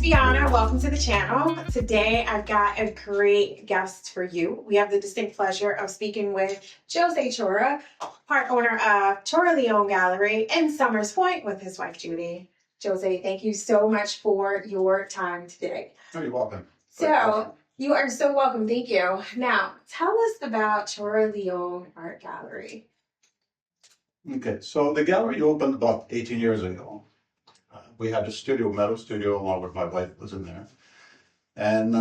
Vehonna, welcome to the channel. Today I've got a great guest for you. We have the distinct pleasure of speaking with Jose Chora, part owner of Chora Leone Gallery in Summers Point with his wife Judy. Jose, thank you so much for your time today. Oh, you're welcome. So, you are so welcome. Thank you. Now, tell us about Chora Leone Art Gallery. Okay, so the gallery opened about 18 years ago. We had a studio, metal studio, along with my wife was in there. And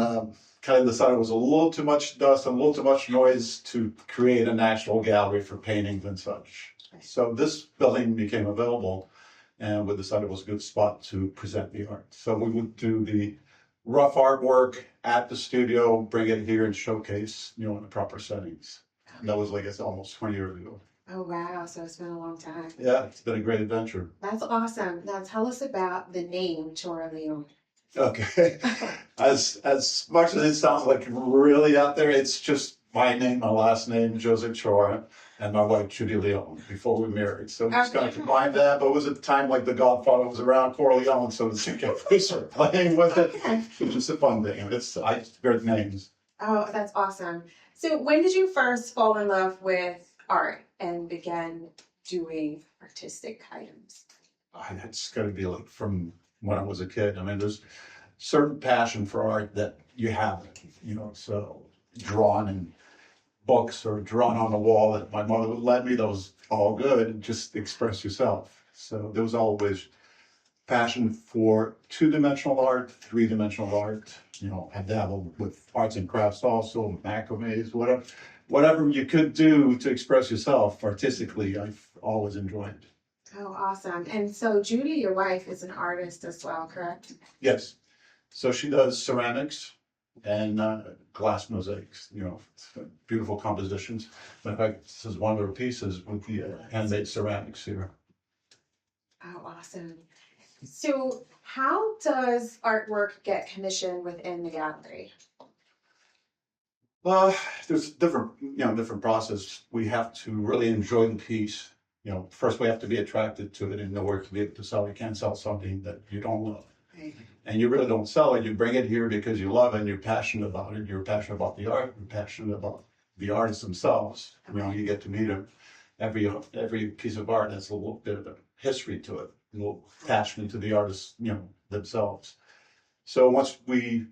kind of decided it was a little too much dust and a little too much noise to create an actual gallery for paintings and such. So this building became available and we decided it was a good spot to present the art. So we would do the rough artwork at the studio, bring it here and showcase, in the proper settings. And that was, like I said, almost 20 years ago. Oh, wow. So it's been a long time. Yeah, it's been a great adventure. That's awesome. Now tell us about the name Chora Leone. Okay. As much as it sounds like really out there, it's just my name, my last name, Jose Chora, and my wife, Judy Leone, before we married. So we just kind of combined that, but it was at the time like The Godfather was around, Corleone, so to speak, we started playing with it. It was just a fun thing. I great names. Oh, that's awesome. So when did you first fall in love with art and began doing artistic items? It's got to be like from when I was a kid. I mean, there's certain passion for art that you have, so drawn in books or drawn on the wall that my mother would let me, that was all good, just express yourself. So there was always passion for two-dimensional art, three-dimensional art. I dabbled with arts and crafts also, macrames, whatever you could do to express yourself artistically, I've always enjoyed. Oh, awesome. And so Judy, your wife, is an artist as well, correct? Yes. So she does ceramics and glass mosaics, beautiful compositions. Matter of fact, this is one of her pieces with the handmade ceramics here. Oh, awesome. So how does artwork get commissioned within the gallery? There's different process. We have to really enjoy the piece. First we have to be attracted to it and know where to be able to sell. You can't sell something that you don't love. Right. And you really don't sell it. You bring it here because you love it and you're passionate about it. You're passionate about the art. You're passionate about the artists themselves. Okay. You get to meet them. Every piece of art has a little bit of a history to it, a little attachment to the artists, themselves. So once we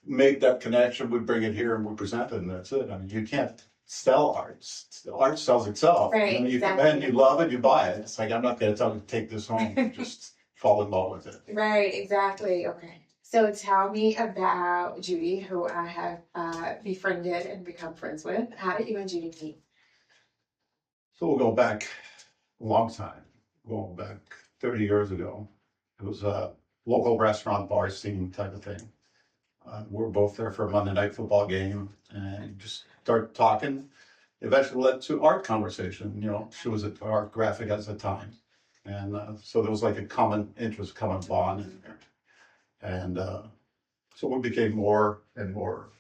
make that connection, we bring it here and we present it, and that's it. I mean, you can't sell art. Art sells itself. Right, You exactly. come in, you love it, you buy it. It's like, I'm not going to tell you to take this home. Just fall in love with it. Right, exactly. Okay. So tell me about Judy, who I have befriended and become friends with. How did you and Judy meet? So we'll go back a long time, going back 30 years ago. It was a local restaurant bar scene type of thing. We were both there for a Monday night football game and just started talking. Eventually led to art conversation. She was an art graphic at the time. And so there was like a common interest, common bond in there. And so we became more and more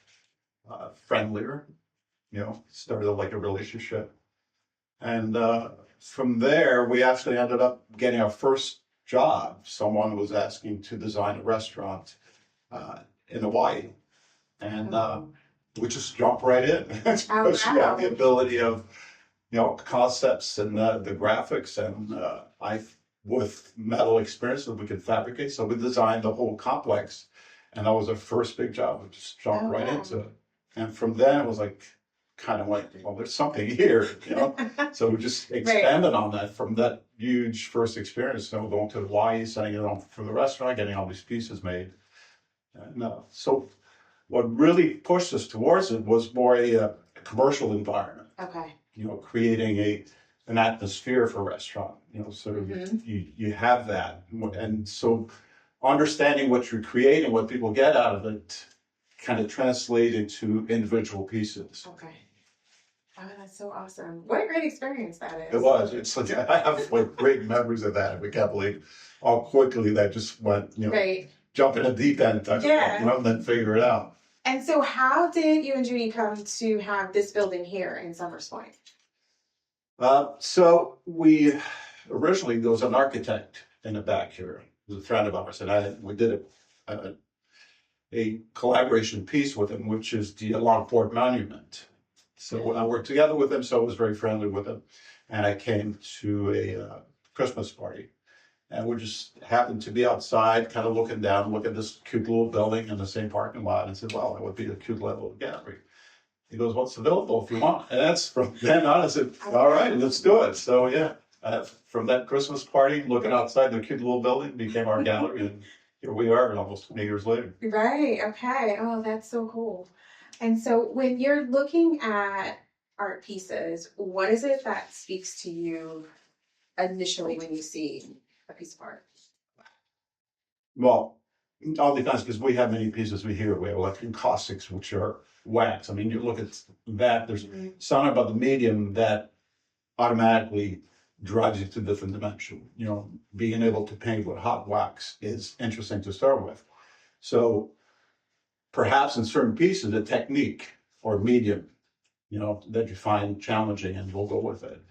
friendlier, started like a relationship. And from there, we actually ended up getting our first job. Someone was asking to design a restaurant in Hawaii. And we just jumped right in. Oh, She wow. had the ability of, concepts and the graphics. And with metal experience that we could fabricate. So we designed the whole complex. And that was our first big job. We just jumped right into it. And from then, it was like, kind of like, well, there's something here, So we just expanded on that from that huge first experience. Going to Hawaii, setting it up for the restaurant, getting all these pieces made. And so what really pushed us towards it was more a commercial environment. Okay. Creating an atmosphere for restaurant. So you have that, and so understanding what you're creating, what people get out of it, kind of translate into individual pieces. Okay. Oh, that's so awesome. What a great experience that is. It was. It's like I have like great memories of that. We can't believe how quickly that just went. Right. jump in a deep end type of thing, you know, and then figure it out. And so how did you and Judy come to have this building here in Summers Point? So we originally, there was an architect in the back here, he was a friend of ours, and we did a collaboration piece with him, which is the Longport Monument. So I worked together with him, so I was very friendly with him. And I came to a Christmas party. And we just happened to be outside, kind of looking down, look at this cute little building in the same parking lot, and said, well, that would be a cute little gallery. He goes, what's available if you want? And that's from then on, I said, all right, let's do it. So yeah, from that Christmas party, looking outside the cute little building, became our gallery. And here we are almost 20 years later. Right, okay. Oh, that's so cool. And so when you're looking at art pieces, what is it that speaks to you initially when you see a piece of art? Well, it all depends because we have many pieces we have like encaustics, which are wax. I mean, you look at that, there's something about the medium that automatically drives you to a different dimension. You know, being able to paint with hot wax is interesting to start with. So perhaps in certain pieces, the technique or medium, you know, that you find challenging and we'll go with it.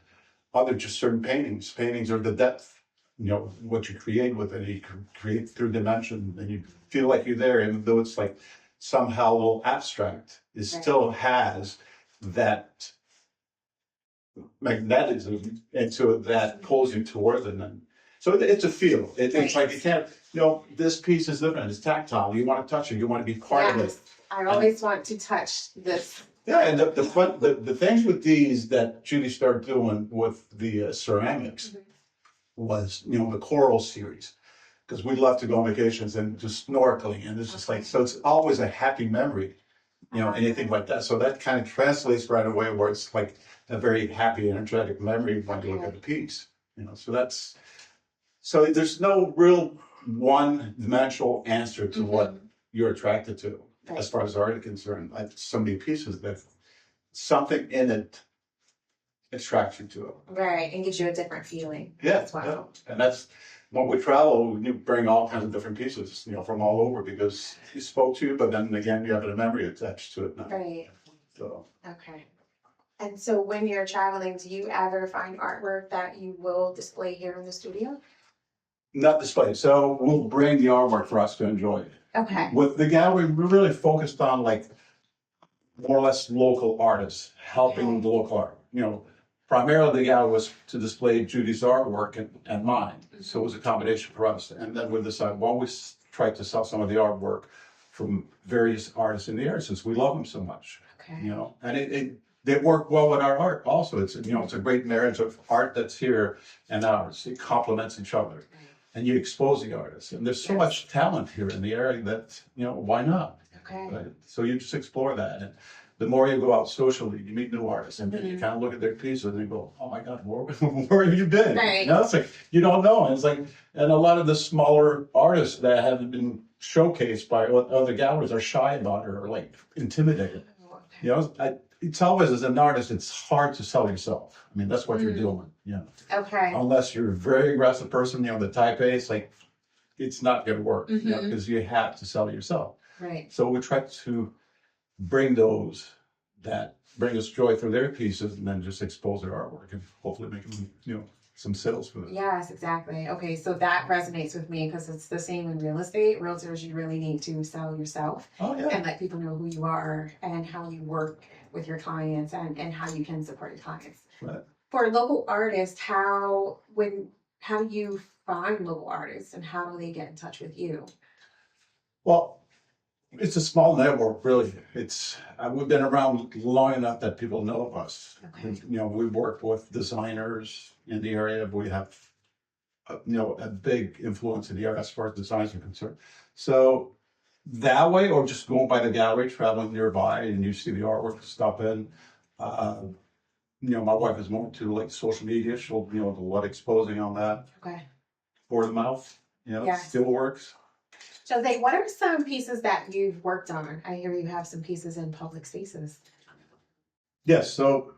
Other just certain paintings are the depth. You know, what you create with it, you create through dimension and you feel like you're there, even though it's like somehow a little abstract, it still has that magnetism into it that pulls you towards it. And so it's a feel. It's like you can't, you know, this piece is different, it's tactile, you want to touch it, you want to be part of it. I always want to touch this. Yeah, and the things with these that Judy started doing with the ceramics was, you know, the coral series, because we love to go on vacations and just snorkeling, and it's just like, so it's always a happy memory, you know, anything like that. So that kind of translates right away where it's like a very happy, energetic memory when you look at the piece, you know. So there's no real one-dimensional answer to what you're attracted to as far as art is concerned. I have so many pieces that something in it attracts you to it. Right, and gives you a different feeling. Yeah, yeah. And that's when we travel, you bring all kinds of different pieces, you know, from all over because he spoke to you, but then again, you have a memory attached to it now. Right. So. Okay. And so when you're traveling, do you ever find artwork that you will display here in the studio? Not display. So we'll bring the artwork for us to enjoy. Okay. With the gallery, we're really focused on like more or less local artists, helping the local art. You know, primarily the gallery was to display Judy's artwork and mine. So it was a combination for us. And then we decided, well, we tried to sell some of the artwork from various artists in the area since we love them so much. Okay. You know, and they work well with our art also. It's, you know, it's a great marriage of art that's here and ours. It complements each other. And you expose the artists. And there's so much talent here in the area that, you know, why not? Okay. Right? So you just explore that. And the more you go out socially, you meet new artists and then you kind of look at their pieces and you go, oh my God, where have you been? Right. You know, it's like, you don't know. And it's like, and a lot of the smaller artists that haven't been showcased by other galleries are shy about it or like intimidated. You know, it's always, as an artist, it's hard to sell yourself. I mean, that's what you're doing, you know. Okay. Unless you're a very aggressive person, you know, the type A, it's like, it's not going to work, you know, because you have to sell yourself. Right. So we try to bring those that bring us joy through their pieces and then just expose their artwork and hopefully make them, you know, some sales for them. Yes, exactly. Okay, so that resonates with me because it's the same in real estate. Realtors, you really need to sell yourself and let people know who you are and how you work with your clients and how you can support your clients. Right. For local artists, how do you find local artists and how do they get in touch with you? Well, it's a small network, really. It's we've been around long enough that people know of us. Okay. You know, we work with designers in the area. We have, you know, a big influence in the area as far as designs are concerned. So that way, or just going by the gallery, traveling nearby, and you see the artwork, stop in. You know, my wife is more into like social media. She'll, you know, do a lot of exposing on that. Okay. Word of mouth, you know, it still works. Jose, what are some pieces that you've worked on? I hear you have some pieces in public spaces. Yes, so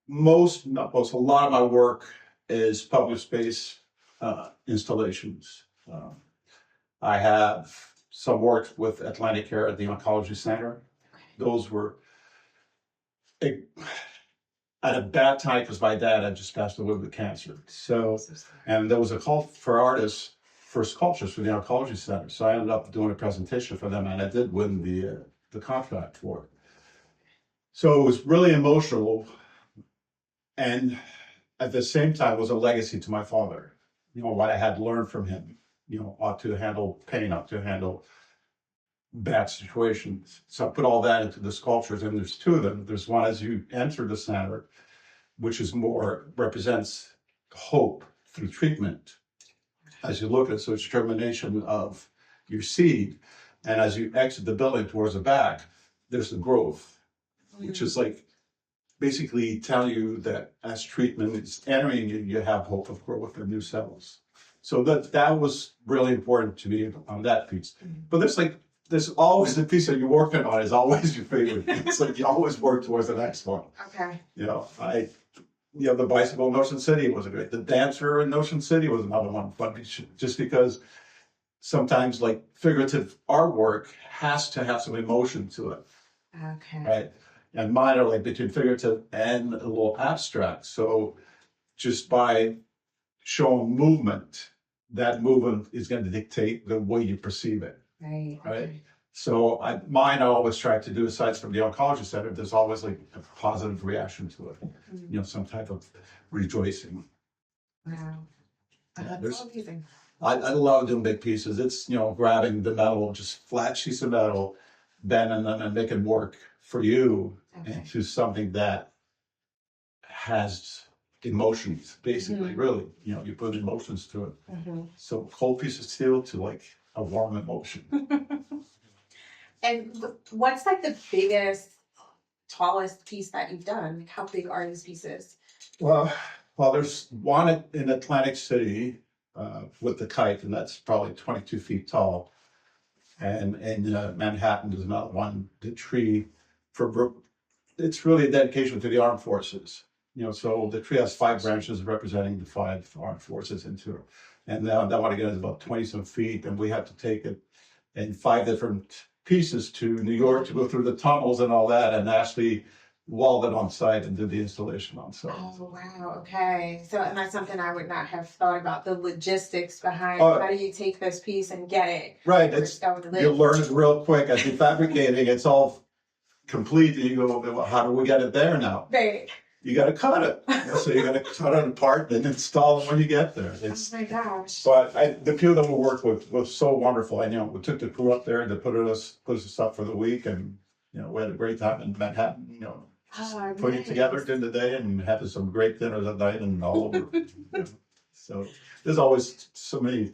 a lot of my work is public space installations. I have some work with Atlantic Care at the Oncology Center. Those were at a bad time because my dad had just passed away with cancer. So, and there was a call for artists for sculptures for the Oncology Center. So I ended up doing a presentation for them, and I did win the contract for it. So it was really emotional, and at the same time was a legacy to my father. You know, what I had learned from him, you know, how to handle pain, how to handle bad situations. So I put all that into the sculptures, and there's two of them. There's one as you enter the center, which is more represents hope through treatment. As you look at it, so it's germination of your seed. And as you exit the building towards the back, there's the growth, which is like basically tell you that as treatment is entering you, you have hope of growth and new cells. So that was really important to me on that piece. But there's always the piece that you're working on is always your favorite. It's like you always work towards the next one. Okay. You know, the bicycle in Ocean City was a great. The dancer in Ocean City was another one. But just because sometimes like figurative artwork has to have some emotion to it. Okay. Right. And mine are like between figurative and a little abstract. So just by showing movement, that movement is going to dictate the way you perceive it. Right. Right. Okay. So I always try to do, aside from the oncology center, there's always like a positive reaction to it. You know, some type of rejoicing. Wow. Yeah, That's amazing. I love doing big pieces. It's, you know, grabbing the metal, just flat sheets of metal, bending them and making work for you into something that has emotions, basically, really. You know, you put emotions to it. So cold piece of steel to like a warm emotion. And what's like the biggest, tallest piece that you've done? Like how big are these pieces? Well, there's one in Atlantic City with the kite, and that's probably 22 feet tall. And in Manhattan, there's another one, the tree it's really a dedication to the armed forces. You know, so the tree has 5 branches representing the 5 armed forces into it. And that one again is about 20 some feet, and we have to take it in 5 different pieces to New York to go through the tunnels and all that, and actually walled it on site and did the installation on site. Oh, wow. Okay. So, and that's something I would not have thought about, the logistics behind how do you take this piece and get it? Right. You learn it real quick. As you're fabricating, it's all complete. And you go, well, how do we get it there now? Right. You got to cut it. So you got to cut it apart and install it when you get there. Oh my gosh. But the few that we worked with was so wonderful. And, you know, we took the crew up there and they put us up for the week. And, you know, we had a great time in Manhattan, you know. Putting it together during the day and having some great dinners at night and all over. So there's always so many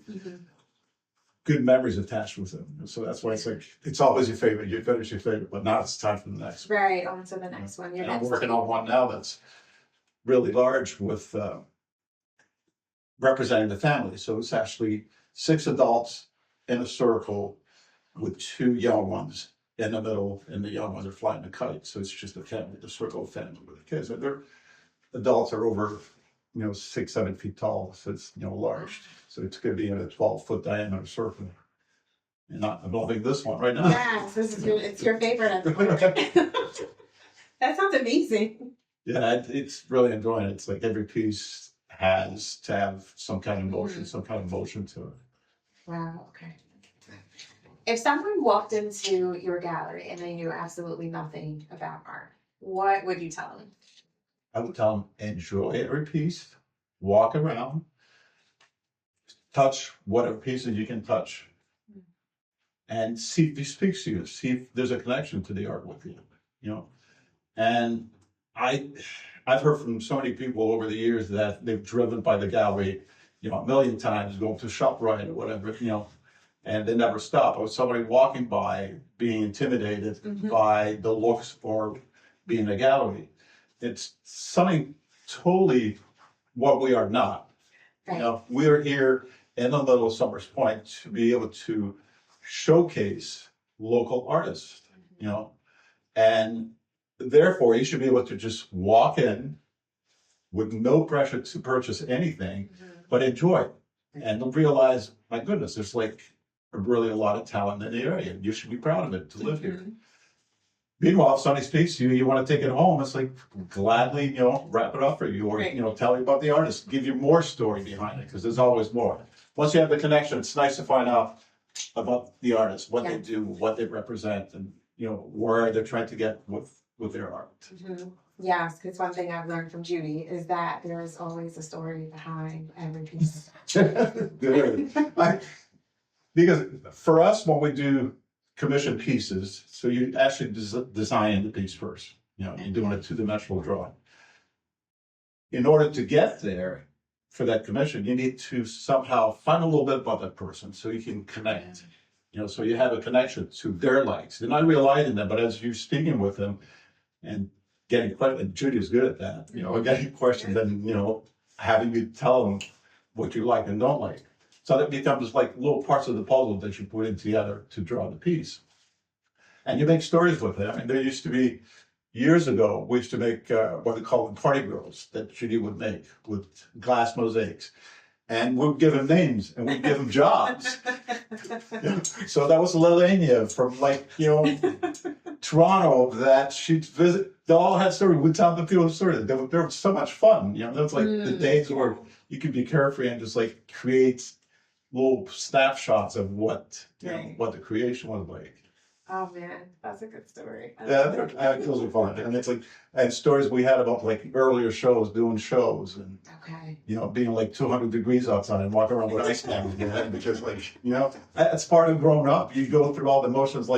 good memories attached with them. So that's why it's like, it's always your favorite. You finish your favorite, but now it's time for the next one. Right, on to the next one. And I'm working on one now that's really large with representing the family. So it's actually 6 adults in a circle with 2 young ones in the middle, and the young ones are flying a kite. So it's just a family, the circle of family with the kids. And their adults are over, you know, 6, 7 feet tall. So it's, you know, large. So it's going to be in a 12-foot diameter circle. And I'm loving this one right now. Yes, it's your favorite. That sounds amazing. Yeah, it's really enjoying it. It's like every piece has to have some kind of motion, some kind of motion to it. Wow, okay. If someone walked into your gallery and they knew absolutely nothing about art, what would you tell them? I would tell them, enjoy every piece, walk around, touch whatever pieces you can touch, and see if he speaks to you, see if there's a connection to the art with you, you know. And I've heard from so many people over the years that they've driven by the gallery, you know, a million times, going to ShopRite or whatever, you know, and they never stop. Or somebody walking by being intimidated by the looks or being in a gallery. It's something totally what we are not. Right. You know, we are here in the middle of Summers Point to be able to showcase local artists, you know, and therefore you should be able to just walk in with no pressure to purchase anything, but enjoy it and realize, my goodness, there's like really a lot of talent in the area. You should be proud of it to live here. Meanwhile, if somebody speaks to you, you want to take it home, it's like gladly, wrap it up for you, or, tell you about the artist, give you more story behind it, because there's always more. Once you have the connection, it's nice to find out about the artist, what they do, what they represent, and, where they're trying to get with their art. Yes, because one thing I've learned from Judy is that there is always a story behind every piece. Good. Because for us, when we do commission pieces, so you actually design the piece first. You're doing a two-dimensional drawing. In order to get there for that commission, you need to somehow find a little bit about that person so you can connect. So you have a connection to their likes. They're not realizing that, but as you're speaking with them and getting questions, Judy is good at that. Getting questions and having you tell them what you like and don't like. So that becomes like little parts of the puzzle that you put in together to draw the piece. And you make stories with them. And there used to be, years ago, we used to make what they call party girls that Judy would make with glass mosaics. And we'd give them names and we'd give them jobs. So that was Lelania from Toronto that she'd visit. They all had stories. We'd tell the people stories. They were so much fun. That was like the days where you could be carefree and just create little snapshots of what what the creation was like. Oh man, that's a good story. Those are fun, and it's and stories we had about earlier shows, doing shows, and being 200 degrees outside and walking around with ice packs in your head because that's part of growing up. You go through all the emotions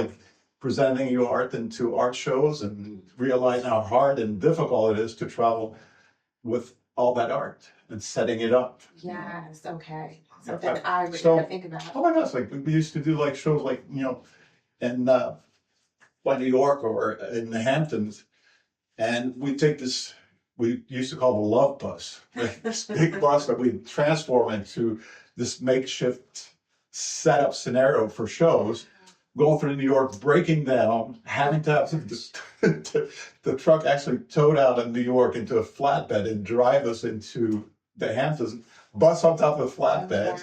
presenting your art into art shows and realize how hard and difficult it is to travel with all that art and setting it up. Yes. Okay. Something I would think about. Oh my gosh! We used to do shows in New York or in the Hamptons, and we take this. We used to call the love bus, this big bus that we transform into this makeshift setup scenario for shows. Going through New York, breaking down, having to have the truck actually towed out in New York into a flatbed and drive us into the Hamptons. Bus on top of the flatbed.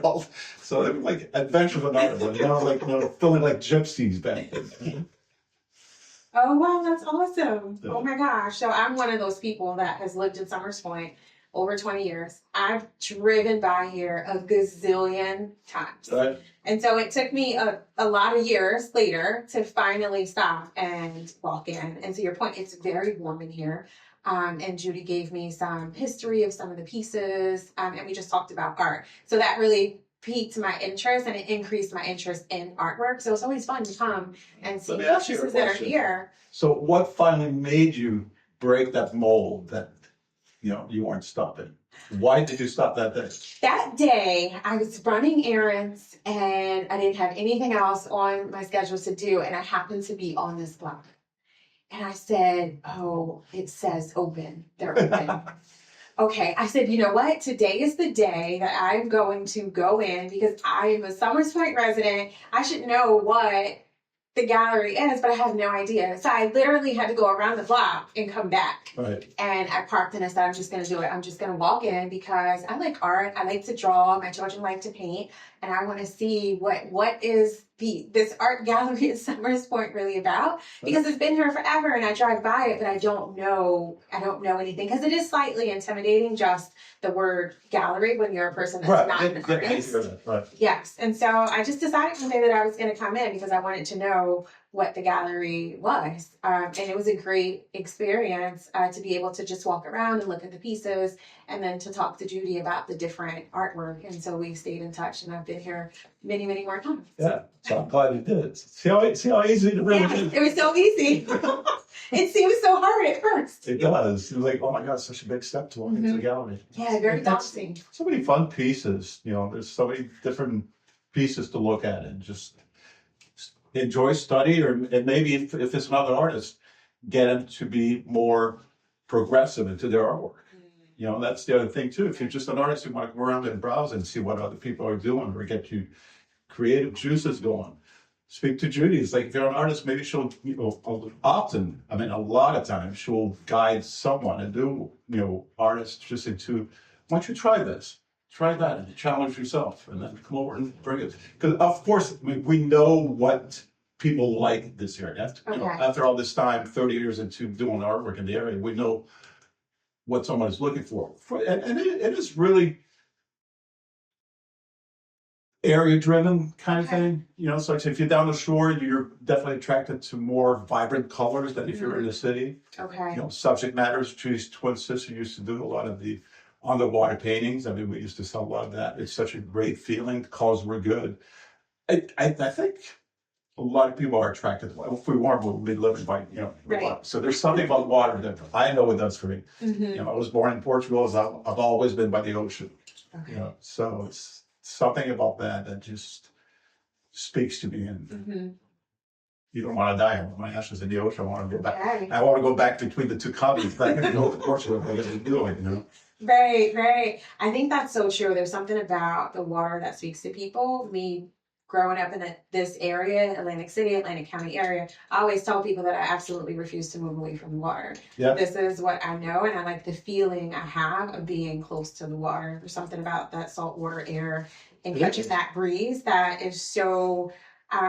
Wow. So they were adventures in art, feeling like gypsies back then. Oh wow, that's awesome. Yeah. Oh my gosh. So I'm one of those people that has lived in Summers Point over 20 years. I've driven by here a gazillion times. Right. And so it took me a lot of years later to finally stop and walk in. And to your point, it's very warm in here. And Judy gave me some history of some of the pieces, and we just talked about art. So that really piqued my interest, and it increased my interest in artwork. So it's always fun to come and see the pieces that are here. So what finally made you break that mold that you weren't stopping? Why did you stop that day? That day, I was running errands, and I didn't have anything else on my schedule to do, and I happened to be on this block. And I said, oh, it says open. They're open. Okay. I said, you know what? Today is the day that I'm going to go in because I am a Summers Point resident. I should know what the gallery is, but I have no idea. So I literally had to go around the block and come back. Right. And I parked and I said, I'm just going to do it. I'm just going to walk in because I like art. I like to draw. My children like to paint. And I want to see what is this art gallery in Summers Point really about, because it's been here forever and I drive by it, but I don't know anything because it is slightly intimidating, just the word gallery when you're a person that's not an artist. Right. Yes. And so I just decided one day that I was going to come in because I wanted to know what the gallery was. And it was a great experience to be able to just walk around and look at the pieces and then to talk to Judy about the different artwork. And so we stayed in touch, and I've been here many, many more times. Yeah, so I'm glad you did it. See how easy it really is? It was so easy. It seems so hard at first. It does. It was oh my God, such a big step to walk into the gallery. Yeah, very daunting. So many fun pieces. There's so many different pieces to look at and just enjoy study, and maybe if it's another artist, get them to be more progressive into their artwork. That's the other thing too. If you're just an artist, you want to go around and browse and see what other people are doing or get you creative juices going. Speak to Judy. It's if you're an artist, maybe she'll, often, a lot of times, she'll guide someone and do, artists just into, why don't you try this? try that and challenge yourself, and then come over and bring it. Because of course we know what people like this area. After all this time, 30 years into doing artwork in the area, we know what someone is looking for. And it is really area-driven kind of thing. So if you're down the shore, you're definitely attracted to more vibrant colors than if you're in the city. Okay. Subject matters. Julie's twin sister used to do a lot of the underwater paintings. I mean, we used to sell a lot of that. It's such a great feeling. The colors were good. I think a lot of people are attracted to water. If we weren't, we'll be living by, Right. water. So there's something about water that I know it does for me. Mm-hmm. I was born in Portugal. I've always been by the ocean. Okay. So it's something about that just speaks to me. And you don't want to die. I want my ashes in the ocean. I want to go back. Okay. I want to go back between the two continents. Back in Portugal, what they're doing, Right, right. I think that's so true. There's something about the water that speaks to people. Me growing up in this area, Atlantic City, Atlantic County area, I always tell people that I absolutely refuse to move away from the water. Yeah. This is what I know, and I like the feeling I have of being close to the water. There's something about that saltwater air and catching that breeze that is so,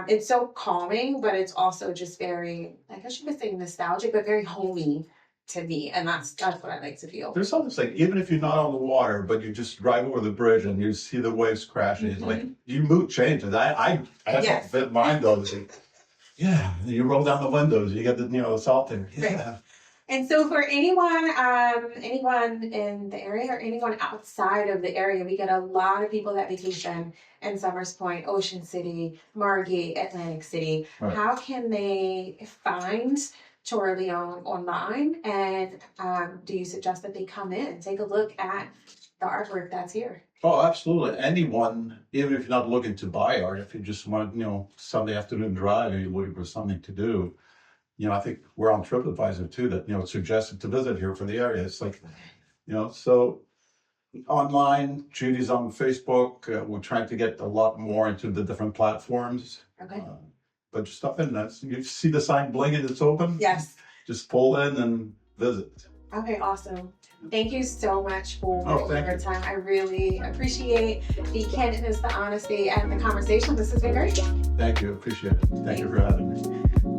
it's so calming, but it's also just very, I guess you could say nostalgic, but very homey to me, and that's what I like to feel. There's something like, even if you're not on the water, but you just drive over the bridge and you see the waves crashing, it's like your mood changes. I Yes. have mine though. It's like, yeah, you roll down the windows, you get the salt there. Yeah. Right. And so for anyone in the area or anyone outside of the area, we get a lot of people that vacation in Summers Point, Ocean City, Margate, Atlantic City. Right. How can they find Chora Leone online, and do you suggest that they come in, take a look at the artwork that's here? Oh, absolutely. Anyone, even if you're not looking to buy art, if you just want, Sunday afternoon drive and you're looking for something to do, I think we're on TripAdvisor too, that, it's suggested to visit here for the area. It's like, so online, Judy's on Facebook. We're trying to get a lot more into the different platforms. Okay. But just stop in. You see the sign blinking, it's open? Yes. Just pull in and visit. Okay, awesome. Thank you so much for thank your you. time. I really appreciate the candidness, the honesty, and the conversation. This has been great. Thank you. Appreciate it. Thank you for having me.